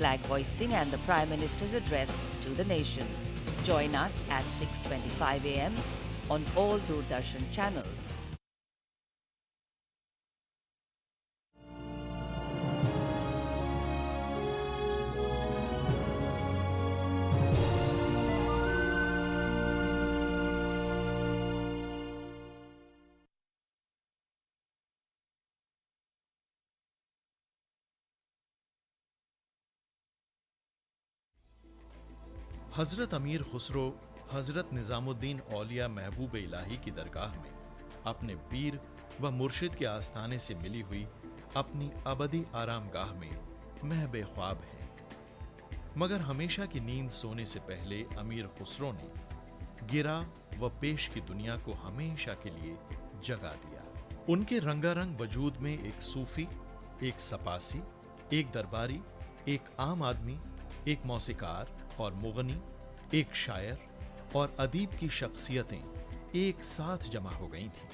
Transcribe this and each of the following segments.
flag hoisting and the Prime Minister's address to the nation. Join us at 6:25 a.m. on all Doordarshan channels. हजरत अमीर खुसरो हजरत निजामुद्दीन औलिया महबूब इलाही की दरगाह में अपने पीर व मुर्शिद के आस्थाने से मिली हुई अपनी अबदी आरामगाह में महबे ख्वाब है। मगर हमेशा की नींद सोने से पहले अमीर खुसरो ने गिरा व पेश की दुनिया को हमेशा के लिए जगा दिया। उनके रंगारंग वजूद में एक सूफी, एक सपासी, एक दरबारी, एक आम आदमी, एक मौसीकार और मुगनी, एक शायर और अदीब की शख्सियतें एक साथ जमा हो गई थीं।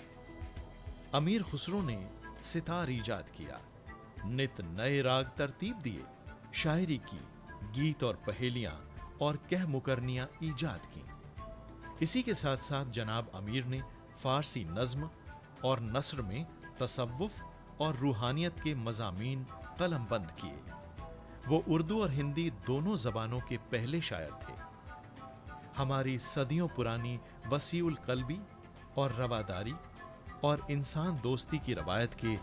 अमीर खुसरो ने सितार ईजाद किया, नित नए राग तरतीब दिए, शायरी की, गीत और पहेलियां और कह मुकरनियां ईजाद की। इसी के साथ साथ जनाब अमीर ने फारसी नज्म और नस्र में तसव्वुफ और रूहानियत के मज़ामीन कलमबंद किए। वो उर्दू और हिंदी दोनों जबानों के पहले शायर थे। हमारी सदियों पुरानी वसीउल कल्बी और रवादारी और इंसान दोस्ती की रवायत के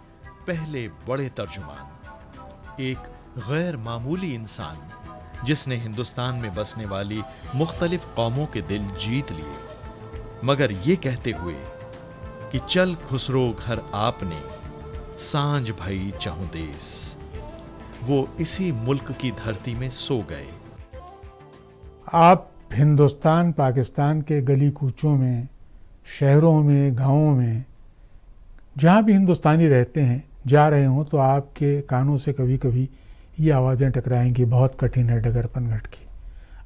पहले बड़े तर्जुमान, एक गैर मामूली इंसान जिसने हिंदुस्तान में बसने वाली मुख्तलिफ कौमों के दिल जीत लिए, मगर ये कहते हुए कि चल खुसरो घर आपने, सांझ भई चहुं देस, वो इसी मुल्क की धरती में सो गए। आप हिंदुस्तान पाकिस्तान के गली कूचों में, शहरों में, गांवों में, जहां भी हिंदुस्तानी रहते हैं, जा रहे हों तो आपके कानों से कभी कभी ये आवाज़ें टकराएंगी, बहुत कठिन है डगर पनघट की।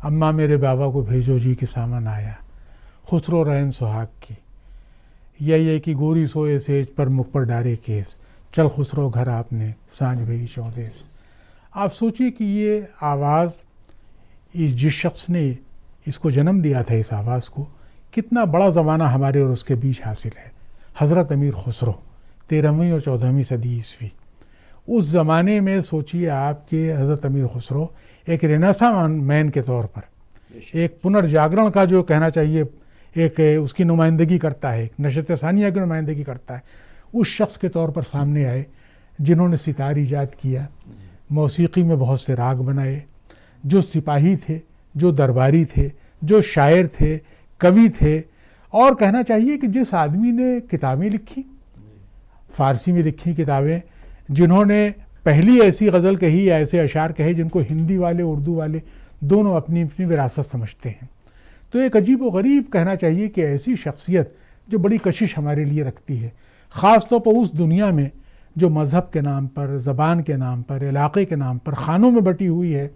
अम्मा मेरे बाबा को भेजो जी के सामान आया, खुसरो रैन सुहाग की, ये कि गोरी सोए सेज पर मुख पर डारे केस, चल खुसरो घर आपने, सांझ भई चौदेस। आप सोचिए कि ये आवाज़ जिस शख्स ने इसको जन्म दिया था, इस आवाज़ को, कितना बड़ा ज़माना हमारे और उसके बीच हासिल है। हज़रत अमीर खुसरो 13वीं और 14वीं सदी ईस्वी, उस ज़माने में सोचिए आपके हज़रत अमीर खुसरो एक रेनेसां मैन के तौर पर, एक पुनर्जागरण का जो कहना चाहिए, एक उसकी नुमाइंदगी करता है, एक नशत सानिया की नुमाइंदगी करता है, उस शख्स के तौर पर सामने आए जिन्होंने सितार ईजाद किया, मौसीकी में बहुत से राग बनाए, जो सिपाही थे, जो दरबारी थे, जो शायर थे, कवि थे, और कहना चाहिए कि जिस आदमी ने किताबें लिखी, फ़ारसी में लिखी किताबें, जिन्होंने पहली ऐसी गज़ल कही या ऐसे अशार कहे जिनको हिंदी वाले, उर्दू वाले दोनों अपनी अपनी विरासत समझते हैं। तो एक अजीब व गरीब कहना चाहिए कि ऐसी शख्सियत जो बड़ी कशिश हमारे लिए रखती है, ख़ास तौर पर उस दुनिया में जो मज़हब के नाम पर, ज़बान के नाम पर, इलाक़े के नाम पर खानों में बटी हुई है।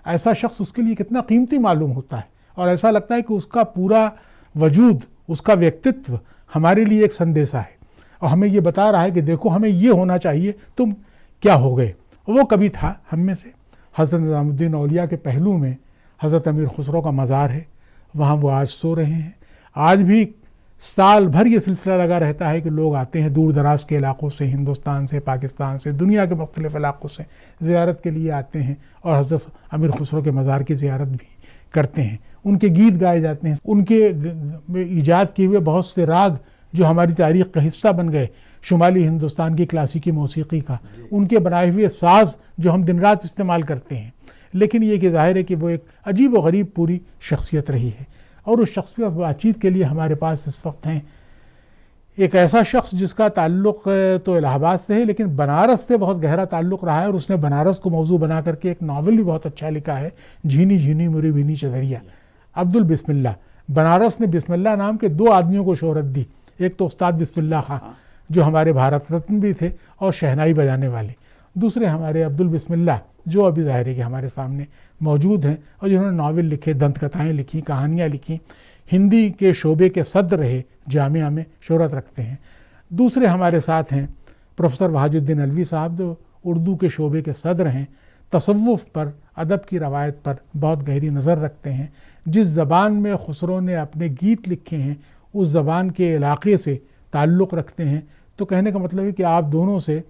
ऐसा शख्स उसके लिए कितना कीमती मालूम होता है, और ऐसा लगता है कि उसका पूरा वजूद, उसका व्यक्तित्व हमारे लिए एक संदेशा है और हमें ये बता रहा है कि देखो हमें ये होना चाहिए, तुम क्या हो गए। वो कभी था हम में से। हज़रत निज़ामुद्दीन औलिया के पहलू में हज़रत अमीर खुसरो का मज़ार है, वहाँ वो आज सो रहे हैं। आज भी साल भर ये सिलसिला लगा रहता है कि लोग आते हैं दूर दराज के इलाक़ों से, हिंदुस्तान से, पाकिस्तान से, दुनिया के मुख्तलिफ़ इलाक़ों से ज़ियारत के लिए आते हैं और हज़रत अमीर खुसरो के मज़ार की ज़ियारत भी करते हैं। उनके गीत गाए जाते हैं, उनके ईजाद किए हुए बहुत से राग जो हमारी तारीख़ का हिस्सा बन गए, शुमाली हिंदुस्तान की क्लासिकी मौसीकी का, उनके बनाए हुए साज़ जो हम दिन रात इस्तेमाल करते हैं। लेकिन ये कि ज़ाहिर है कि वो एक अजीब व गरीब पूरी शख्सियत रही है, और उस शख्स पर बातचीत के लिए हमारे पास इस वक्त हैं एक ऐसा शख्स जिसका ताल्लुक़ तो इलाहाबाद से है, लेकिन बनारस से बहुत गहरा ताल्लुक़ रहा है, और उसने बनारस को मौजू बना करके एक नावल भी बहुत अच्छा लिखा है, झीनी झीनी मुरी भीनी चदरिया। अब्दुल बिस्मिल्लाह। बनारस ने बिस्मिल्लाह नाम के 2 आदमियों को शोहरत दी, एक तो उस्ताद बिस्मिल्लाह खां जो हमारे भारत रत्न भी थे और शहनाई बजाने वाले, दूसरे हमारे अब्दुल बिस्मिल्लाह जो अभी ज़ाहिर है कि हमारे सामने मौजूद हैं और जिन्होंने नावल लिखे, दंतकथाएँ लिखी, कहानियाँ लिखी, हिंदी के शोबे के सद्र रहे, जामिया में शोहरत रखते हैं। दूसरे हमारे साथ हैं प्रोफेसर वहाजुद्दीन अलवी साहब जो उर्दू के शोबे के सद्र हैं, तसव्वुफ़ पर, अदब की रवायत पर बहुत गहरी नज़र रखते हैं। जिस ज़बान में खुसरो ने अपने गीत लिखे हैं उस ज़बान के इलाक़े से ताल्लुक़ रखते हैं। तो कहने का मतलब है कि आप दोनों से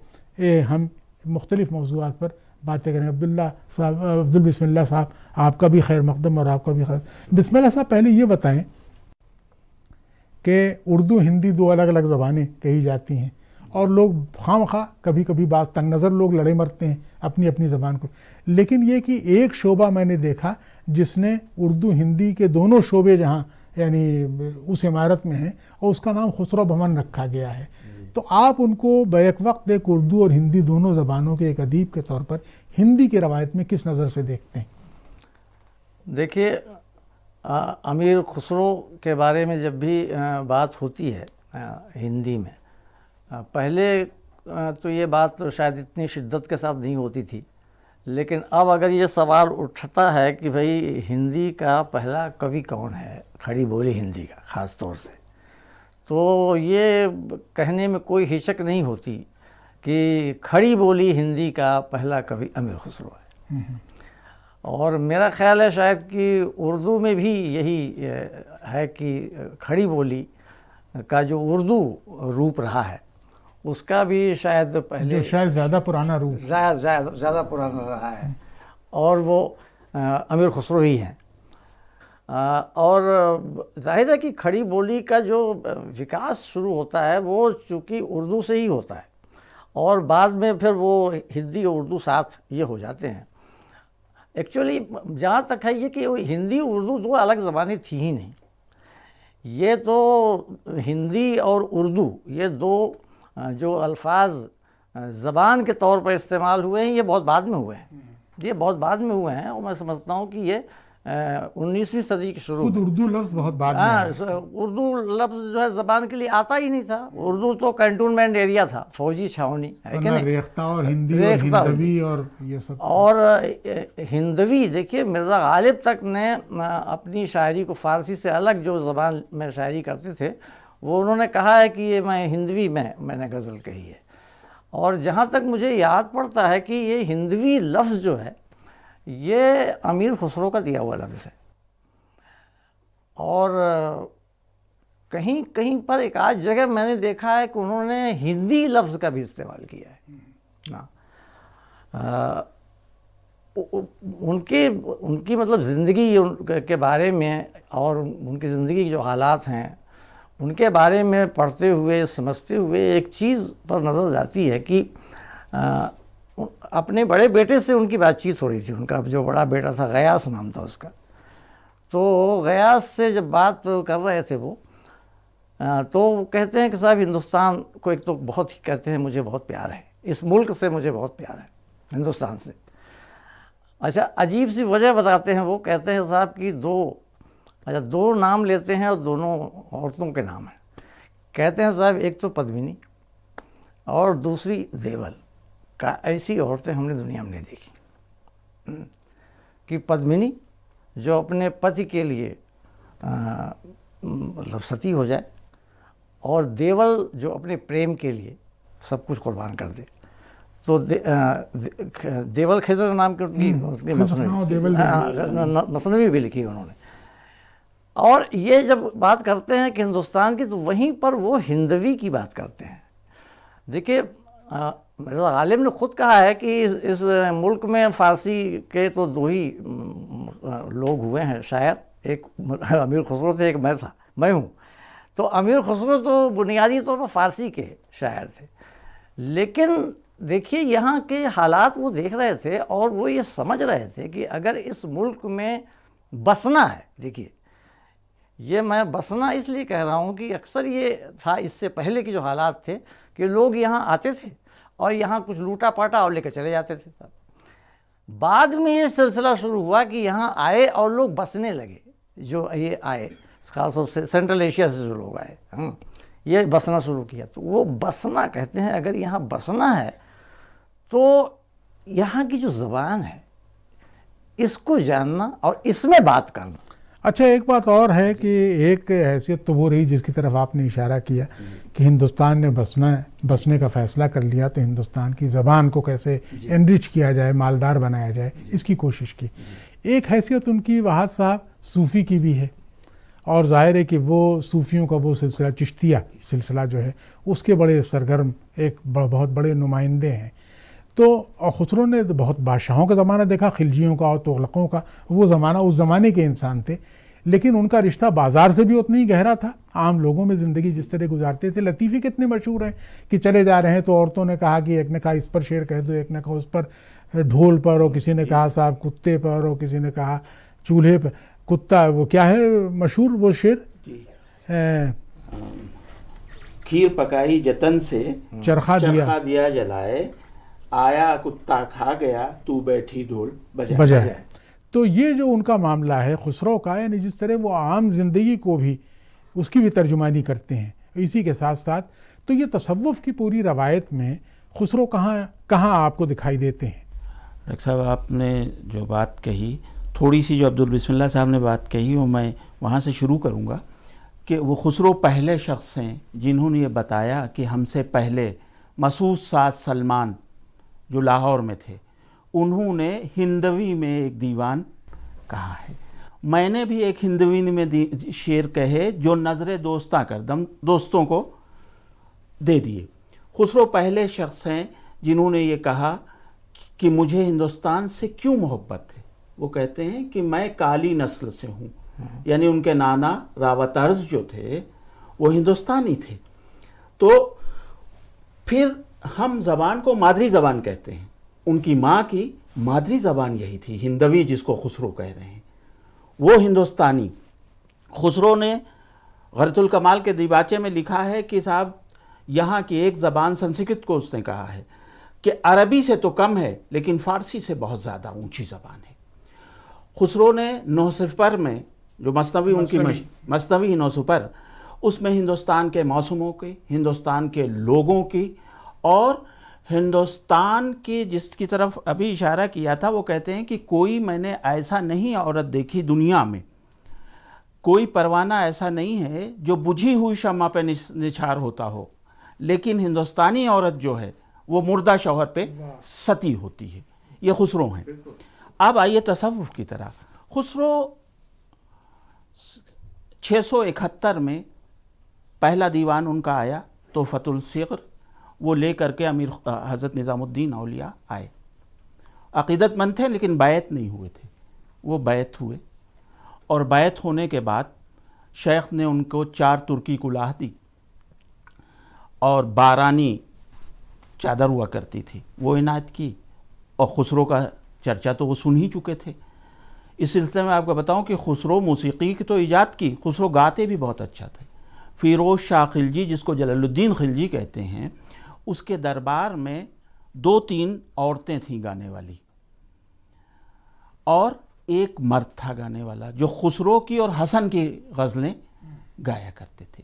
हम मुख्तलिफ़ मौज़ूआत पर बातें करें। अब्दुल्ला साहब, अब्दुल बिस्मिल्लाह साहब, आपका भी खैर मक़दम और आपका भी खैर। बिस्मिल्लाह साहब, पहले ये बताएं कि उर्दू हिंदी दो अलग अलग ज़बानें कही जाती हैं और लोग खामखा कभी कभी बात तंग नज़र लोग लड़े मरते हैं अपनी अपनी ज़बान को, लेकिन ये कि एक शोबा मैंने देखा जिसने उर्दू हिंदी के दोनों शोबे जहाँ यानी उस इमारत में हैं और उसका नाम खुसरो भवन रखा गया है। तो आप उनको बैक वक्त एक उर्दू और हिंदी दोनों ज़बानों के एक अदीब के तौर पर हिंदी की रवायत में किस नज़र से देखते हैं? देखिए, अमीर खुसरो के बारे में जब भी बात होती है हिंदी में, पहले तो ये बात तो शायद इतनी शिद्दत के साथ नहीं होती थी, लेकिन अब अगर ये सवाल उठता है कि भाई हिंदी का पहला कवि कौन है, खड़ी बोली हिंदी का ख़ास तौर से, तो ये कहने में कोई हिचक नहीं होती कि खड़ी बोली हिंदी का पहला कवि अमीर खुसरो है। और मेरा ख़्याल है शायद कि उर्दू में भी यही है कि खड़ी बोली का जो उर्दू रूप रहा है उसका भी शायद पहले, जो शायद ज़्यादा पुराना रूप, ज़्यादा पुराना रहा है और वो अमीर खुसरो ही हैं। और जाहिर है कि खड़ी बोली का जो विकास शुरू होता है वो चूँकि उर्दू से ही होता है और बाद में फिर वो हिंदी और उर्दू साथ ये हो जाते हैं। एक्चुअली जहाँ तक है ये कि हिंदी उर्दू दो अलग ज़बानें थी ही नहीं, ये तो हिंदी और उर्दू ये दो जो अल्फाज ज़बान के तौर पर इस्तेमाल हुए हैं ये बहुत बाद में हुए हैं, ये बहुत बाद में हुए हैं। और मैं समझता हूँ कि ये 19वीं सदी की शुरू, खुद उर्दू लफ्ज़ बहुत बाद में, हाँ, उर्दू लफ्ज़ जो है ज़बान के लिए आता ही नहीं था। उर्दू तो कंटोनमेंट एरिया था, फौजी छावनी है कि नहीं, रेख्ता और हिंदी और हिंदवी और ये सब। और हिंदवी देखिए मिर्ज़ा गालिब तक ने अपनी शायरी को फ़ारसी से अलग जो ज़बान में शायरी करते थे वो उन्होंने कहा है कि ये मैं हिंदवी में मैंने गज़ल कही है। और जहाँ तक मुझे याद पड़ता है कि ये हिंदवी लफ्ज़ जो है ये अमीर खुसरो का दिया हुआ लफ्ज़ है और कहीं कहीं पर एक आध जगह मैंने देखा है कि उन्होंने हिंदी लफ्ज़ का भी इस्तेमाल किया है ना। उनकी मतलब ज़िंदगी के बारे में और उनकी ज़िंदगी के जो हालात हैं उनके बारे में पढ़ते हुए समझते हुए एक चीज़ पर नज़र जाती है कि अपने बड़े बेटे से उनकी बातचीत हो रही थी। उनका जो बड़ा बेटा था गयास नाम था उसका, तो गयास से जब बात कर रहे थे वो तो कहते हैं कि साहब हिंदुस्तान को एक तो बहुत ही कहते हैं मुझे बहुत प्यार है, इस मुल्क से मुझे बहुत प्यार है, हिंदुस्तान से। अच्छा, अजीब सी वजह बताते हैं वो, कहते हैं साहब कि दो नाम लेते हैं और दोनों औरतों के नाम हैं। कहते हैं साहब एक तो पद्मिनी और दूसरी देवल का, ऐसी औरतें हमने दुनिया में नहीं देखी कि पद्मिनी जो अपने पति के लिए मतलब सती हो जाए और देवल जो अपने प्रेम के लिए सब कुछ कुर्बान कर दे। तो देवल खेजर नाम की उसकी मसनवी भी लिखी उन्होंने। और ये जब बात करते हैं कि हिंदुस्तान की, तो वहीं पर वो हिंदवी की बात करते हैं। देखिए मिर्ज़ा गालिब ने खुद कहा है कि इस मुल्क में फ़ारसी के तो दो ही लोग हुए हैं शायर, एक अमीर खुसरो थे, एक मैं हूँ। तो अमीर खुसरो तो बुनियादी तौर पर फ़ारसी के शायर थे, लेकिन देखिए यहाँ के हालात वो देख रहे थे और वो ये समझ रहे थे कि अगर इस मुल्क में बसना है, देखिए ये मैं बसना इसलिए कह रहा हूँ कि अक्सर ये था इससे पहले के जो हालात थे कि लोग यहाँ आते थे और यहाँ कुछ लूटा पाटा और लेकर चले जाते थे। बाद में ये सिलसिला शुरू हुआ कि यहाँ आए और लोग बसने लगे, जो ये आए खासतौर से सेंट्रल एशिया से जो लोग आए, ये बसना शुरू किया। तो वो बसना कहते हैं, अगर यहाँ बसना है तो यहाँ की जो ज़बान है इसको जानना और इसमें बात करना। अच्छा, एक बात और है कि एक हैसियत तो वो रही जिसकी तरफ आपने इशारा किया कि हिंदुस्तान ने बसने का फैसला कर लिया, तो हिंदुस्तान की ज़बान को कैसे एनरिच किया जाए, मालदार बनाया जाए, इसकी कोशिश की। एक हैसियत उनकी वहाद साहब सूफ़ी की भी है, और जाहिर है कि वो सूफ़ियों का वो सिलसिला, चिश्तिया सिलसिला जो है, उसके बड़े सरगर्म एक बहुत बड़े नुमाइंदे हैं। तो खुसरो ने तो बहुत बादशाहों का ज़माना देखा, खिलजियों का और तुगलकों का, वो ज़माना, उस ज़माने के इंसान थे, लेकिन उनका रिश्ता बाज़ार से भी उतना ही गहरा था। आम लोगों में ज़िंदगी जिस तरह गुजारते थे, लतीफ़े कितने मशहूर हैं कि चले जा रहे हैं तो औरतों ने कहा कि एक ने कहा इस पर शेर कह दो, एक ने कहा उस पर ढोल पर, और किसी ने कहा साहब कुत्ते पर, और किसी ने कहा चूल्हे पर कुत्ता। वो क्या है मशहूर वो शेर, खीर पकाई जतन से चरखा दिया जलाए, आया कुत्ता खा गया, तू बैठी ढोल बजाए। तो ये जो उनका मामला है खुसरो का, यानी जिस तरह वो आम जिंदगी को भी, उसकी भी तर्जुमानी करते हैं, इसी के साथ साथ तो ये तसव्वुफ़ की पूरी रवायत में खुसरो कहाँ आपको दिखाई देते हैं? डॉक्टर साहब, आपने जो बात कही, थोड़ी सी जो अब्दुल बिस्मिल्लाह साहब ने बात कही, वो मैं वहाँ से शुरू करूँगा कि वो खुसरो पहले शख्स हैं जिन्होंने ये बताया कि हमसे पहले मसूद साद सलमान जो लाहौर में थे, उन्होंने हिंदवी में एक दीवान कहा है। मैंने भी एक हिंदवी में शेर कहे जो नज़र दोस्ता कर दम दोस्तों को दे दिए। खुसरो पहले शख्स हैं जिन्होंने ये कहा कि मुझे हिंदुस्तान से क्यों मोहब्बत है। वो कहते हैं कि मैं काली नस्ल से हूँ, यानी उनके नाना रावत अर्ज जो थे वो हिंदुस्तानी थे। तो फिर हम ज़बान को मादरी ज़बान कहते हैं, उनकी माँ की मादरी ज़बान यही थी, हिंदवी जिसको खुसरो कह रहे हैं, वो हिंदुस्तानी। खुसरो ने गरतुल कमाल के दिबाचे में लिखा है कि साहब यहाँ की एक ज़बान, संस्कृत को उसने कहा है कि अरबी से तो कम है लेकिन फ़ारसी से बहुत ज़्यादा ऊंची ज़बान है। खुसरो ने नौसिफर में जो मसनवी उनकी मसनवी नौसिफर, उसमें हिंदुस्तान के मौसमों की, हिंदुस्तान के लोगों की और हिंदुस्तान की जिसकी तरफ अभी इशारा किया था, वो कहते हैं कि कोई मैंने ऐसा नहीं औरत देखी दुनिया में, कोई परवाना ऐसा नहीं है जो बुझी हुई शम्मा पे निछार होता हो, लेकिन हिंदुस्तानी औरत जो है वो मुर्दा शौहर पे सती होती है। ये खुसरो हैं। अब आइए तसव्वुफ की तरह। खुसरो 671 में पहला दीवान उनका आया, तोहफ़तुल सिग़्र, वो ले करके अमीर हज़रत निज़ामुद्दीन औलिया आए। अक़ीदतमंद थे लेकिन बैत नहीं हुए थे। वो बैत हुए और बैत होने के बाद शेख ने उनको 4 तुर्की कुलाह दी और बारानी चादर हुआ करती थी, वो इनायत की। और खुसरो का चर्चा तो वो सुन ही चुके थे। इस सिलसिले में आपको बताऊं कि खुसरो मौसीकी की तो ईजाद की, खुसरो गाते भी बहुत अच्छा थे। फ़िरोज़ शाह खिलजी, जिसको जलालुद्दीन खिलजी कहते हैं, उसके दरबार में 2-3 औरतें थीं गाने वाली और एक मर्द था गाने वाला जो खुसरो की और हसन की गज़लें गाया करते थे।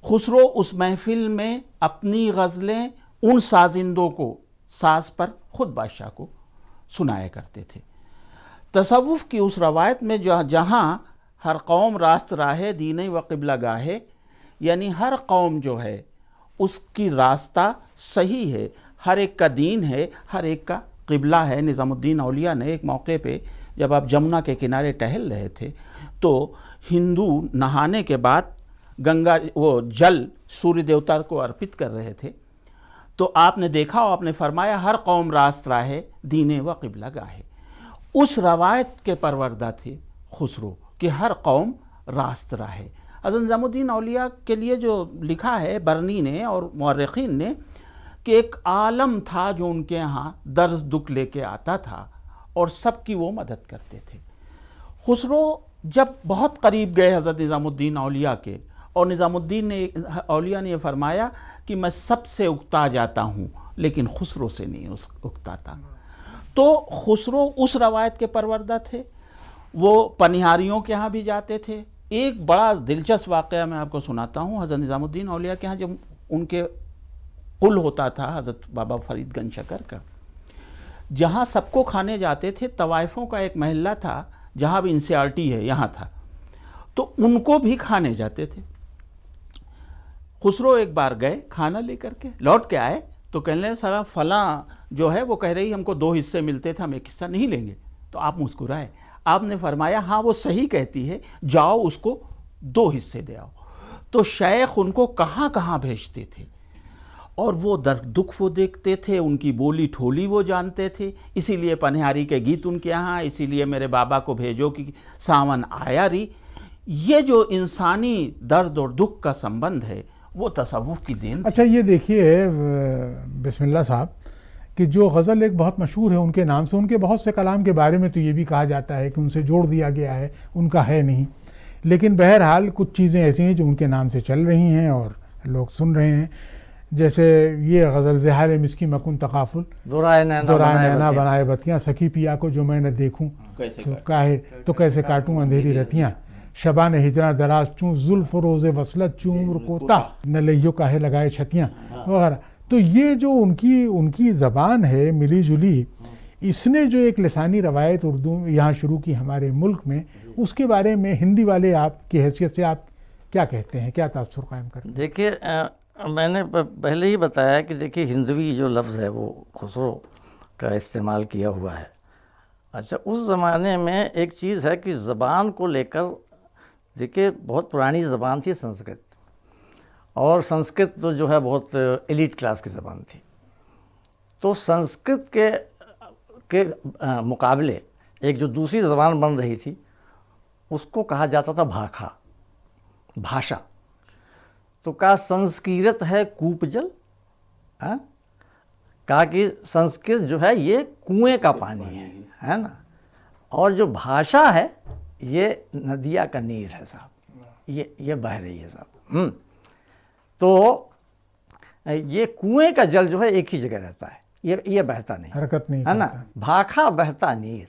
खुसरो उस महफिल में अपनी गज़लें उन साजिंदों को साज पर खुद बादशाह को सुनाया करते थे। तसव्वुफ़ की उस रवायत में जहाँ हर कौम रास्त राहे दीने व क़िबला गाहे, यानी हर कौम जो है उसकी रास्ता सही है, हर एक का दीन है, हर एक का क़िबला है। निज़ामुद्दीन औलिया ने एक मौके पे जब आप जमुना के किनारे टहल रहे थे तो हिंदू नहाने के बाद गंगा वो जल सूर्य देवता को अर्पित कर रहे थे, तो आपने देखा और आपने फरमाया हर कौम रास्त राहे दीने व क़िबला गाहे। उस रवायत के परवरदा थे खुसरो कि हर कौम रास्त राहे। हज़रत निज़ामुद्दीन औलिया के लिए जो लिखा है बरनी ने और मुअर्रिखीन ने कि एक आलम था जो उनके यहाँ दर्द दुख लेके आता था और सबकी वो मदद करते थे। खुसरो जब बहुत करीब गए हज़रत निज़ामुद्दीन औलिया के, और निज़ामुद्दीन औलिया ने फरमाया कि मैं सबसे उकता जाता हूँ लेकिन खुसरो से नहीं उकताता। तो खुसरो उस रवायत के परवरदा थे। वो पनिहारियों के यहाँ भी जाते थे। एक बड़ा दिलचस्प वाक़या मैं आपको सुनाता हूँ। हज़रत निज़ामुद्दीन औलिया के यहाँ जब उनके कुल होता था हज़रत बाबा फरीद गंज शकर का, जहाँ सबको खाने जाते थे, तवाइफ़ों का एक महल्ला था जहाँ भी NCERT है यहाँ था। तो उनको भी खाने जाते थे। खुसरो एक बार गए खाना लेकर के, लौट के आए तो कहने लगे साला फलां जो है वो कह रही हमको 2 हिस्से मिलते थे, हम 1 हिस्सा नहीं लेंगे। तो आप मुस्कुराए, आपने फरमाया हाँ वो सही कहती है, जाओ उसको 2 हिस्से दे आओ। तो शेख उनको कहाँ कहाँ भेजते थे और वो दर्द दुख वो देखते थे, उनकी बोली ठोली वो जानते थे। इसीलिए पनिहारी के गीत उनके यहाँ, इसीलिए मेरे बाबा को भेजो कि सावन आया री। ये जो इंसानी दर्द और दुख का संबंध है वो तसव्वुफ की देन। अच्छा ये देखिए बिस्मिल्लाह साहब कि जो गज़ल एक बहुत मशहूर है उनके नाम से, उनके बहुत से कलाम के बारे में तो ये भी कहा जाता है कि उनसे जोड़ दिया गया है, उनका है नहीं। लेकिन बहरहाल कुछ चीज़ें ऐसी हैं जो उनके नाम से चल रही हैं और लोग सुन रहे हैं। जैसे ये गज़ल ज़हार मिस्की मकुन तकाफुल, दोराए नैना बनाए बतियाँ, सखी पिया को जो मैं न देखूँ तो कैसे काटूँ अंधेरी रतियाँ, शबान हिजरा दराज चूँ जुल्फ रोज़ वसलत चूँ उम्र कोता, न लइयो काहे लगाए छतियाँ वगैरह। तो ये जो उनकी ज़बान है मिली जुली, इसने जो एक लिसानी रवायत उर्दू यहाँ शुरू की हमारे मुल्क में, उसके बारे में हिंदी वाले आपकी हैसियत से आप क्या कहते हैं, क्या तासुर कायम करते हैं? देखिए मैंने पहले ही बताया कि देखिए हिंदवी जो लफ्ज़ है वो खुसरो का इस्तेमाल किया हुआ है। अच्छा उस ज़माने में एक चीज़ है कि ज़बान को लेकर, देखिए बहुत पुरानी ज़बान थी संस्कृत, और संस्कृत तो जो है बहुत एलीट क्लास की ज़बान थी। तो संस्कृत के मुकाबले एक जो दूसरी ज़बान बन रही थी उसको कहा जाता था भाषा। तो कहा संस्कृत है कूपजल, कहा कि संस्कृत जो है ये कुएं का पानी है ना, और जो भाषा है ये नदिया का नीर है साहब, ये बह रही है साहब। तो ये कुएं का जल जो है एक ही जगह रहता है, ये बहता नहीं, हरकत नहीं है ना। भाखा बहता नीर,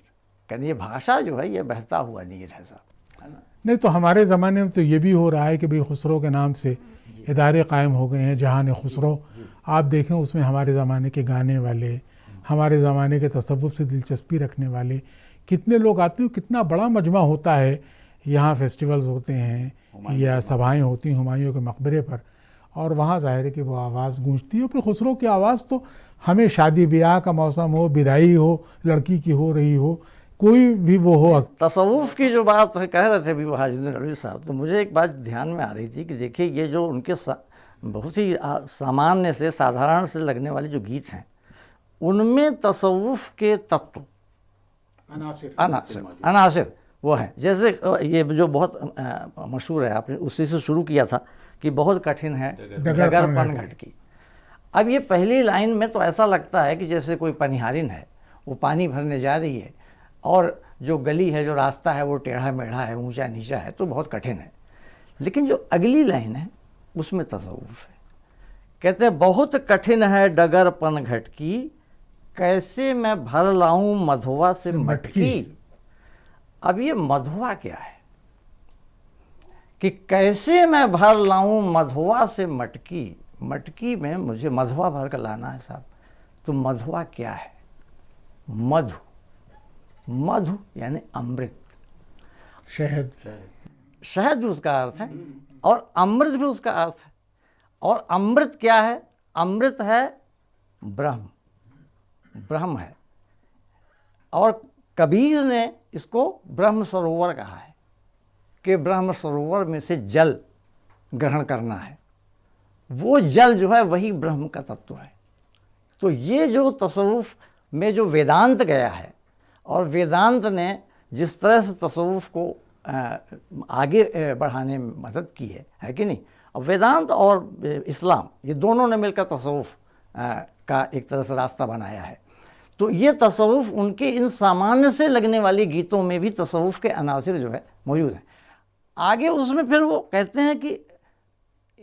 कहते ये भाषा जो है ये बहता हुआ नीर है साहब, है ना। नहीं तो हमारे ज़माने में तो ये भी हो रहा है कि भाई खुसरो के नाम से इदारे कायम हो गए हैं, जहान खुसरो। आप देखें उसमें हमारे ज़माने के गाने वाले, हमारे ज़माने के तसव्वुफ से दिलचस्पी रखने वाले कितने लोग आते हैं, कितना बड़ा मजमा होता है। यहाँ फेस्टिवल्स होते हैं या सभाएं होती हैं हुमायूं के मकबरे पर, और वहाँ ज़ाहिर है कि वो आवाज़ गूंजती है। फिर खुसरो की आवाज़ तो हमें शादी ब्याह का मौसम हो, विदाई हो, लड़की की हो रही हो, कोई भी वो हो। तसव्वुफ की जो बात कह रहे थे अभी वहाजुद्दीन नदवी साहब, तो मुझे एक बात ध्यान में आ रही थी कि देखिए ये जो उनके बहुत ही सामान्य से साधारण से लगने वाले जो गीत हैं उनमें तसव्वुफ के तत्व अनासिर वो हैं। जैसे ये जो बहुत मशहूर है, आपने उसी से शुरू किया था कि बहुत कठिन है डगरपन घट की। अब ये पहली लाइन में तो ऐसा लगता है कि जैसे कोई पनिहारिन है, वो पानी भरने जा रही है और जो गली है, जो रास्ता है वो टेढ़ा मेढ़ा है, ऊंचा नीचा है, तो बहुत कठिन है। लेकिन जो अगली लाइन है उसमें तसव्वुफ है। कहते हैं बहुत कठिन है डगरपन घट की, कैसे मैं भर लाऊं मधुआ से मटकी। अब ये मधुआ क्या है कि कैसे मैं भर लाऊं मधुआ से मटकी, मटकी में मुझे मधुआ भर कर लाना है साहब। तो मधुआ क्या है? मधु, मधु यानी अमृत, शहद भी उसका अर्थ है और अमृत भी उसका अर्थ है। और अमृत क्या है? अमृत है ब्रह्म, ब्रह्म है। और कबीर ने इसको ब्रह्म सरोवर कहा है कि ब्रह्म सरोवर में से जल ग्रहण करना है, वो जल जो है वही ब्रह्म का तत्व है। तो ये जो तसव्वुफ में जो वेदांत गया है, और वेदांत ने जिस तरह से तसव्वुफ को आगे बढ़ाने में मदद की है कि नहीं। अब वेदांत और इस्लाम ये दोनों ने मिलकर तसव्वुफ का एक तरह से रास्ता बनाया है। तो ये तसव्वुफ उनके इन सामान्य से लगने वाले गीतों में भी तसव्वुफ के अनासिर जो है मौजूद हैं। आगे उसमें फिर वो कहते हैं कि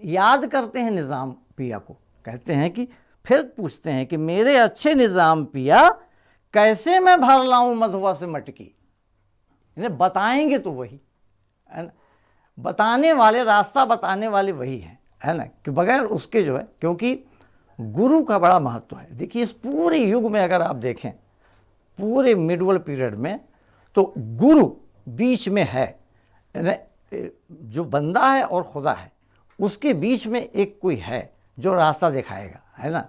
याद करते हैं निज़ाम पिया को, कहते हैं कि फिर पूछते हैं कि मेरे अच्छे निज़ाम पिया कैसे मैं भर लाऊं मधुआ से मटकी। इन्हें बताएंगे तो वही है ना, बताने वाले, रास्ता बताने वाले वही हैं, है ना, कि बगैर उसके जो है, क्योंकि गुरु का बड़ा महत्व है। देखिए इस पूरे युग में अगर आप देखें, पूरे मिडवल पीरियड में, तो गुरु बीच में है। जो बंदा है और खुदा है उसके बीच में एक कोई है जो रास्ता दिखाएगा, है ना।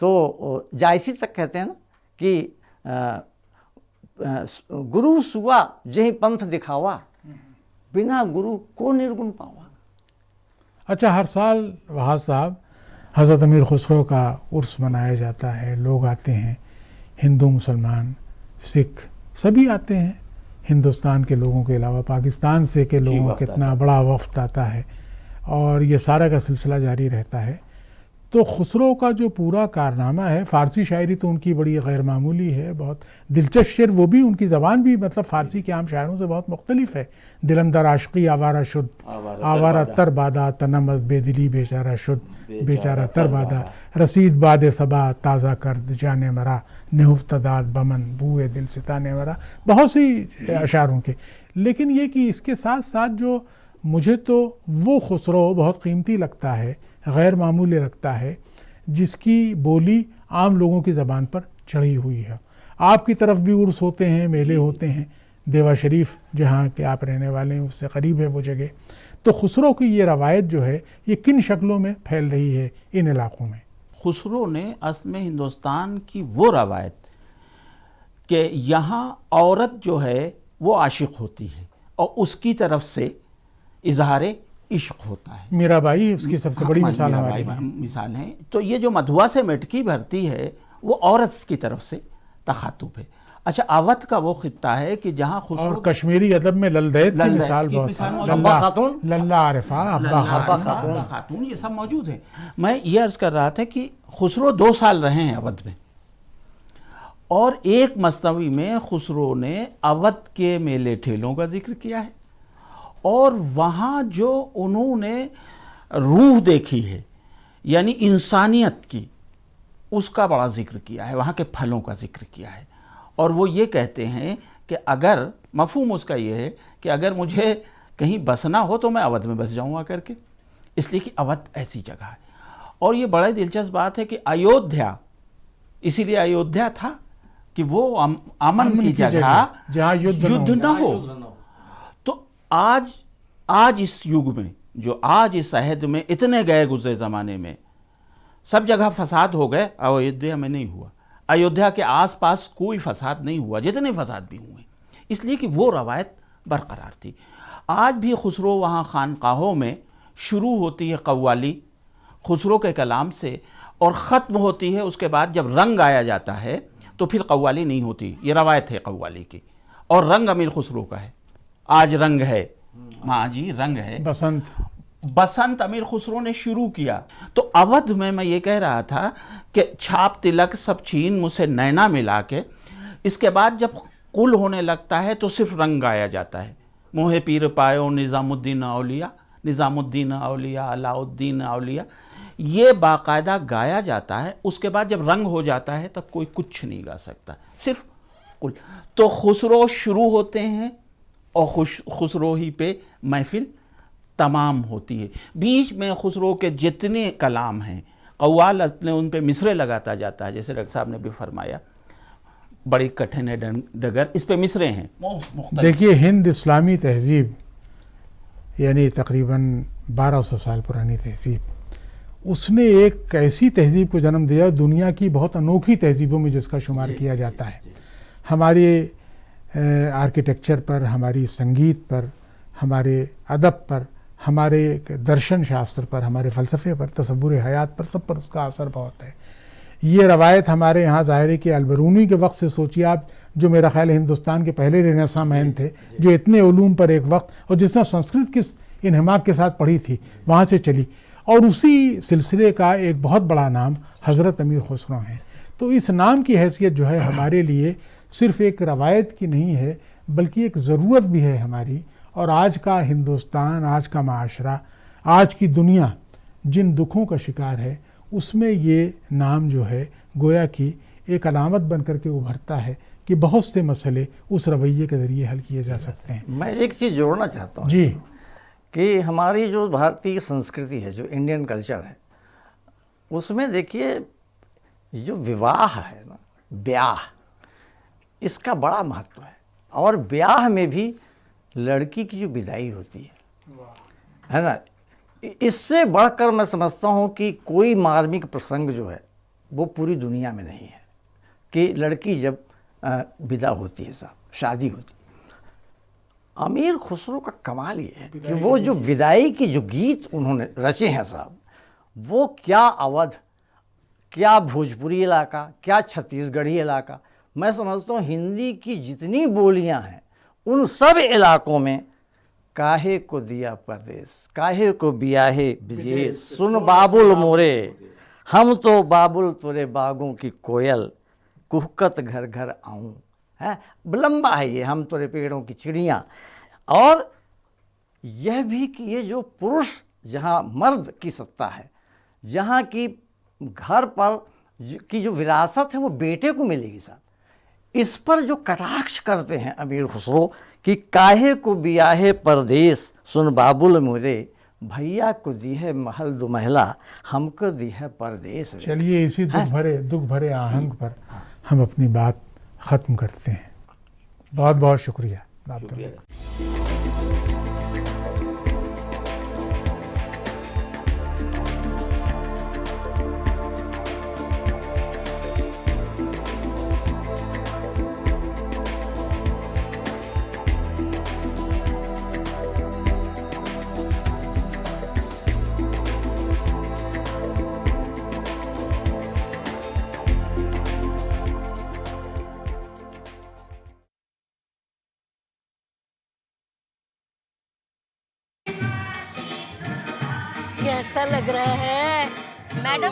तो जायसी तक कहते हैं ना कि गुरु सुआ जही पंथ दिखावा, बिना गुरु को निर्गुण पावा। अच्छा, हर साल वहाज साहब हज़रत अमीर खुसरो का उर्स मनाया जाता है, लोग आते हैं, हिंदू मुसलमान सिख सभी आते हैं, हिंदुस्तान के लोगों के अलावा पाकिस्तान से के लोगों का इतना बड़ा वफ्द आता है और ये सारा का सिलसिला जारी रहता है। तो खुसरो का जो पूरा कारनामा है, फ़ारसी शायरी तो उनकी बड़ी गैर मामूली है, बहुत दिलचस्प शेर, वो भी उनकी ज़बान भी मतलब फ़ारसी के आम शायरों से बहुत मुख्तलिफ है। दिलमदर आशकी आवारा शुद्ध, आवारा तर बादा तनमस बेदिली बेचारा शुद्ध, बेचारा तर बादा रसीद बाद सबा ताज़ा कर जाने मरा, नेहुफ्तदाद बमन बूए दिल सिताने मरा, बहुत सी अशारों के। लेकिन ये कि इसके साथ साथ जो मुझे तो वो खुसरो बहुत कीमती लगता है, गैर मामूली लगता है, जिसकी बोली आम लोगों की ज़बान पर चढ़ी हुई है। आपकी तरफ भी उर्स होते हैं, मेले होते हैं, देवा शरीफ जहाँ के आप रहने वाले हैं उससे करीब है वो जगह। तो खुसरो की ये रवायत जो है ये किन शक्लों में फैल रही है इन इलाक़ों में? खुसरो ने असल में हिंदुस्तान की वो रवायत कि यहाँ औरत जो है वो आशिक होती है और उसकी तरफ से इजहार इश्क होता है। मीराबाई उसकी सबसे बड़ी मिसाल हमारी मिसाल है। तो ये जो मधुआ से मेटकी भरती है वो औरत की तरफ से तखातुब है। अच्छा, अवध का वो खित्ता है कि जहाँ खुसरो और कश्मीरी अदब में ललदैत की मिसाल बहुत है, अब्बा खातून, लल्ला आरिफा, अब्बा खातून, ये सब मौजूद है। मैं ये अर्ज कर रहा था कि खुसरो 2 साल रहे हैं अवध में और एक मस्तवी में खुसरो ने अवध के मेले ठेलों का जिक्र किया है और वहाँ जो उन्होंने रूह देखी है यानी इंसानियत की, उसका बड़ा जिक्र किया है, वहाँ के फलों का जिक्र किया है। और वो ये कहते हैं कि अगर मफहूम उसका ये है कि अगर मुझे कहीं बसना हो तो मैं अवध में बस जाऊँगा करके, इसलिए कि अवध ऐसी जगह है। और ये बड़ा दिलचस्प बात है कि अयोध्या, इसीलिए अयोध्या था कि वो अमन की जगह जहाँ युद्ध ना हो। तो आज इस युग में, जो आज इस अहद में इतने गए गुजरे ज़माने में सब जगह फसाद हो गए, अयोध्या में नहीं हुआ। अयोध्या के आसपास कोई फसाद नहीं हुआ, जितने फसाद भी हुए, इसलिए कि वो रवायत बरकरार थी। आज भी खुसरो वहाँ खानकाहों में शुरू होती है कव्वाली खुसरो के कलाम से और ख़त्म होती है उसके बाद जब रंग आया जाता है तो फिर कव्वाली नहीं होती। ये रवायत है कव्वाली की और रंग अमीर खुसरो का है। आज रंग है, माँ जी रंग है, बसंत अमीर खुसरो ने शुरू किया। तो अवध में मैं ये कह रहा था कि छाप तिलक सब छीन मुझसे नैना मिला के, इसके बाद जब कुल होने लगता है तो सिर्फ रंग गाया जाता है। मोहे पीर पायो निज़ामुद्दीन औलिया, निज़ामुद्दीन औलिया, अलाउद्दीन औलिया, ये बाकायदा गाया जाता है। उसके बाद जब रंग हो जाता है तब कोई कुछ नहीं गा सकता, सिर्फ कुल। तो खुसरो शुरू होते हैं और खुसरो ही पे महफिल तमाम होती है। बीच में खुसरो के जितने कलाम हैं, कव्वाल अपने उन पे मिसरे लगाता जाता है, जैसे डॉक्टर साहब ने भी फरमाया बड़ी कठिन है डगर, इस पे मिसरे हैं। देखिए, हिंद इस्लामी तहजीब यानी तकरीबन 1200 साल पुरानी तहजीब, उसने एक ऐसी तहजीब को जन्म दिया दुनिया की बहुत अनोखी तहजीबों में जिसका शुमार किया जाता है। हमारे आर्किटेक्चर पर, हमारी संगीत पर, हमारे अदब पर, हमारे दर्शन शास्त्र पर, हमारे फ़लसफ़े पर, तसव्वुर हयात पर, सब पर उसका असर बहुत है। ये रवायत हमारे यहाँ ज़ाहिर है कि अलबरूनी के वक्त से सोचिए आप, जो मेरा ख्याल है हिंदुस्तान के पहले रेनेसां मैन थे, जो इतने उलूम पर एक वक्त और जिसने संस्कृत की इन्हिमाक के साथ पढ़ी थी, वहाँ से चली। और उसी सिलसिले का एक बहुत बड़ा नाम हज़रत अमीर खुसरो हैं। तो इस नाम की हैसियत जो है हमारे लिए सिर्फ़ एक रवायत की नहीं है, बल्कि एक ज़रूरत भी है हमारी। और आज का हिंदुस्तान, आज का माशरा, आज की दुनिया जिन दुखों का शिकार है, उसमें ये नाम जो है गोया की एक अलामत बन कर के उभरता है कि बहुत से मसले उस रवैये के ज़रिए हल किए जा सकते हैं। मैं एक चीज़ जोड़ना चाहता हूँ जी, कि हमारी जो भारतीय संस्कृति है, जो इंडियन कल्चर है, उसमें देखिए जो विवाह है ना, ब्याह, इसका बड़ा महत्व है। और ब्याह में भी लड़की की जो विदाई होती है ना, इससे बढ़कर मैं समझता हूँ कि कोई मार्मिक प्रसंग जो है वो पूरी दुनिया में नहीं है कि लड़की जब विदा होती है साहब, शादी होती है। अमीर खुसरो का कमाल ये है कि वो जो विदाई की जो गीत उन्होंने रचे हैं साहब, वो क्या अवध, क्या भोजपुरी इलाका, क्या छत्तीसगढ़ी इलाका, मैं समझता हूँ हिंदी की जितनी बोलियां हैं उन सब इलाकों में काहे को दिया परदेस, काहे को बियाहे विदेश, सुन बाबुल मोरे, हम तो बाबुल तोरे बागों की कोयल, कुहकत घर घर आऊं, है लंबा है ये, हम तोरे पेड़ों की चिड़ियाँ। और यह भी कि ये जो पुरुष, जहाँ मर्द की सत्ता है, जहाँ की घर पर की जो विरासत है वो बेटे को मिलेगी साहब, इस पर जो कटाक्ष करते हैं अमीर खुसरो कि काहे को बियाहे परदेस, सुन बाबुल मोरे, भैया को दी है महल दो महला, हमको दी है परदेस। चलिए इसी दुख भरे आहंग पर हम अपनी बात ख़त्म करते हैं। बहुत बहुत शुक्रिया। कैसा लग रहा है? मैडम